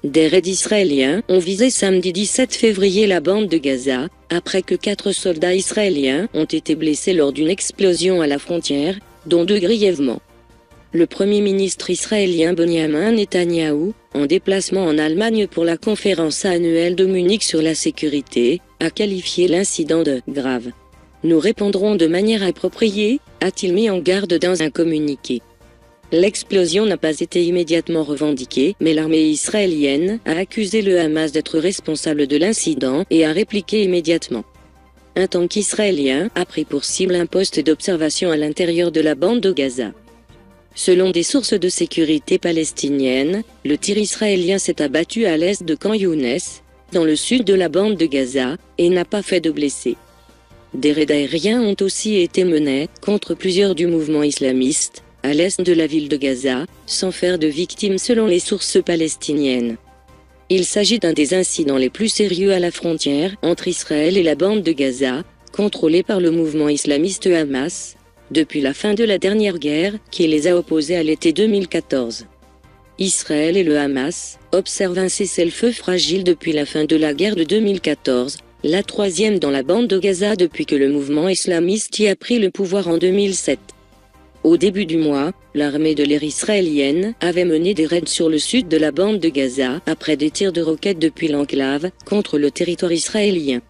Des raids israéliens ont visé samedi 17 février la bande de Gaza, après que 4 soldats israéliens ont été blessés lors d'une explosion à la frontière, dont 2 grièvement. Le Premier ministre israélien Benjamin Netanyahou, en déplacement en Allemagne pour la conférence annuelle de Munich sur la sécurité, a qualifié l'incident de « grave ». Nous répondrons de manière appropriée, a-t-il mis en garde dans un communiqué. L'explosion n'a pas été immédiatement revendiquée, mais l'armée israélienne a accusé le Hamas d'être responsable de l'incident et a répliqué immédiatement. Un tank israélien a pris pour cible un poste d'observation à l'intérieur de la bande de Gaza. Selon des sources de sécurité palestiniennes, le tir israélien s'est abattu à l'est de Khan Younes, dans le sud de la bande de Gaza, et n'a pas fait de blessés. Des raids aériens ont aussi été menés contre plusieurs du mouvement islamiste, à l'est de la ville de Gaza, sans faire de victimes selon les sources palestiniennes. Il s'agit d'un des incidents les plus sérieux à la frontière entre Israël et la bande de Gaza, contrôlée par le mouvement islamiste Hamas, depuis la fin de la dernière guerre qui les a opposés à l'été 2014. Israël et le Hamas observent un cessez-le-feu fragile depuis la fin de la guerre de 2014, la troisième dans la bande de Gaza depuis que le mouvement islamiste y a pris le pouvoir en 2007. Au début du mois, l'armée de l'air israélienne avait mené des raids sur le sud de la bande de Gaza après des tirs de roquettes depuis l'enclave contre le territoire israélien.